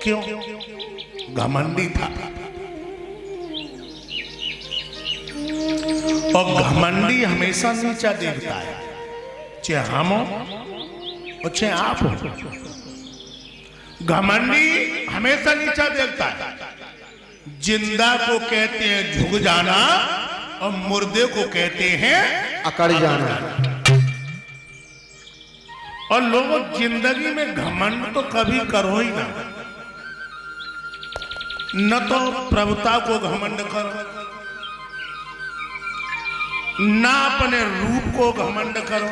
क्यों? घमंडी था। और घमंडी हमेशा नीचा देखता है, चाहे हम हो और चाहे आप हो। घमंडी हमेशा नीचा देखता है। जिंदा को कहते हैं झुक जाना और मुर्दे को कहते हैं अकड़ जाना। और लोगों, जिंदगी में घमंड तो कभी करो ही ना। न तो प्रभुता को घमंड करो, ना अपने रूप को घमंड करो,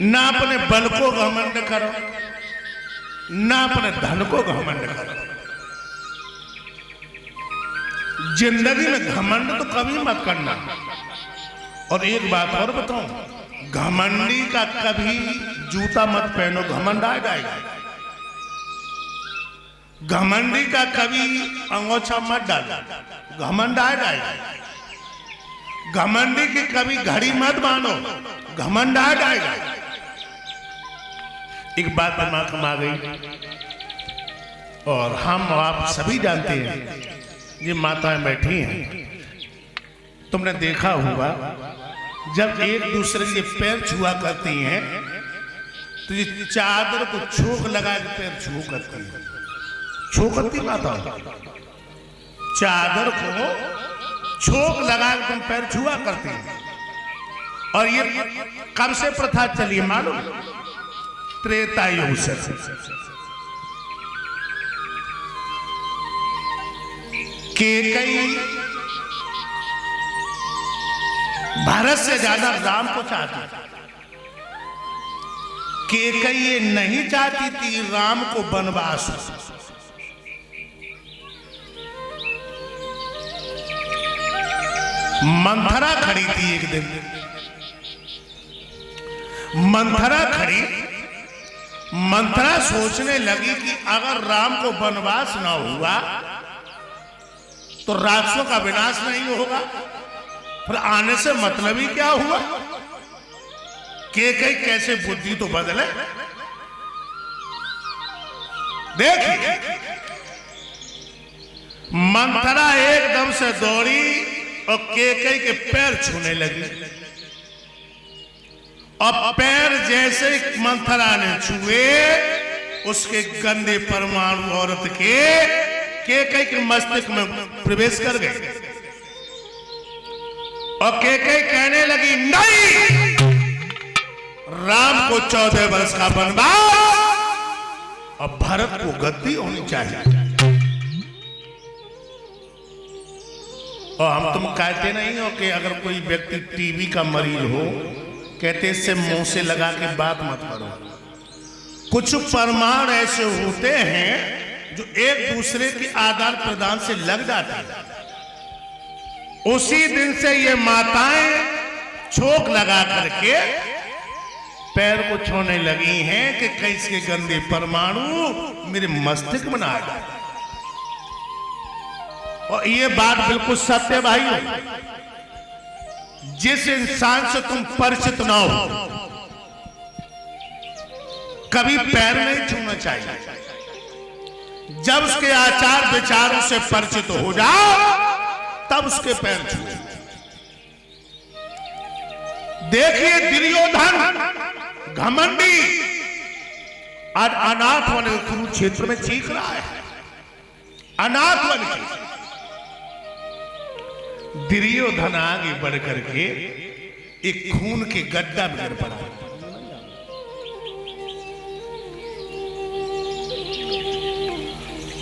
ना अपने बल को घमंड करो, ना अपने धन को घमंड करो। जिंदगी में घमंड तो कभी मत करना। और एक बात और बताऊं, घमंडी का कभी जूता मत पहनो, घमंड आ जाएगा। घमंडी का कभी अंगोछा मत डालो, घमंड आ जाएगा। घमंडी की कभी घड़ी मत बांधो, घमंड आ जाएगा। एक बात दिमाग में आ गई, और हम आप सभी जानते हैं, ये माताएं बैठी हैं, तुमने देखा होगा जब एक दूसरे के पैर छुआ करती हैं तो ये चादर को छोक लगा के पैर छू करती है। छू करती माता, चादर को छोक लगा के तुम पैर छुआ करती हैं। और ये कब से प्रथा चली मालूम? त्रेता युग से। कैकेयी भारत से ज्यादा राम को चाहती थी। कैकेयी ये नहीं चाहती थी राम को वनवास। मंथरा खड़ी थी एक दिन, मंथरा खड़ी, मंथरा सोचने लगी कि अगर राम को वनवास ना हुआ तो राक्षसों का विनाश नहीं होगा, फिर आने से मतलब ही क्या हुआ? कैकेयी कैसे बुद्धि तो बदले। देखिए, मंथरा एकदम से दौड़ी और कैकेयी के पैर छूने लगी। और पैर जैसे मंथरा ने छुए, उसके गंदे परमाणु औरत के कैकेयी के मस्तिष्क में प्रवेश कर गए। और कैकेयी कहने लगी, नहीं, राम को 14 वर्ष का वनवास और भरत को गद्दी होनी चाहिए। और हम तुम कहते नहीं हो कि अगर कोई व्यक्ति टीबी का मरीज हो, कहते इससे मुंह से लगा के बात मत करो। कुछ परमाणु ऐसे होते हैं जो एक दूसरे के आदान प्रदान से लग जाते हैं। उसी दिन से ये माताएं छोक लगा करके पैर को छूने लगी हैं कि कैसे गंदे परमाणु मेरे मस्तिष्क में आ जाए। और ये बात बिल्कुल सत्य भाई, जिस इंसान से तुम परिचित ना हो कभी पैर नहीं छूना चाहिए। जब उसके आचार विचारों से परिचित हो जाओ तब उसके पैर छूओ। देखिए, दुर्योधन घमंडी आज अनाथ वन कुरुक्षेत्र में चीख रहा है। अनाथ वन की दुर्योधन आगे बढ़ करके एक खून के गड्ढा में गिर पड़ा।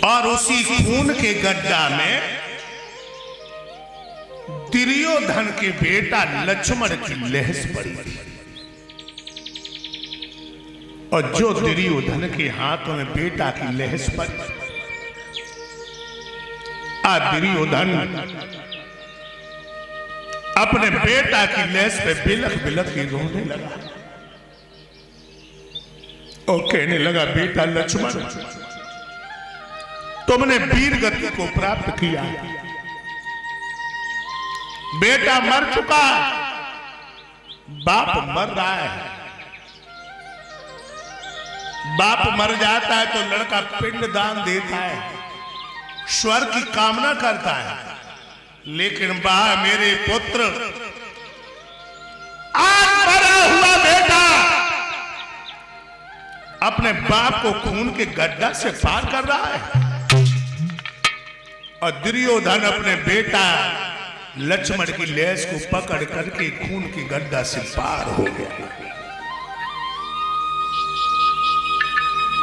और उसी खून के गड्ढा में दुर्योधन के बेटा लक्ष्मण की लहस पड़ी थी। और जो दुर्योधन के हाथों में बेटा की लहस पड़ी, दुर्योधन अपने बेटा की लहस पे बिलख बिलख के रोने लगा और कहने लगा, बेटा लक्ष्मण, तुमने वीर गति को प्राप्त किया, बेटा मर चुका, बाप मर रहा है, बाप मर जाता है तो लड़का पिंड दान देता है, स्वर्ग की कामना करता है। लेकिन बा मेरे पुत्र, आज बड़ा हुआ बेटा अपने बाप को खून के गड्ढा से पार कर रहा है, और दुर्योधन अपने बेटा लक्ष्मण की लेस को पकड़ करके खून की गड्ढा से पार हो गया।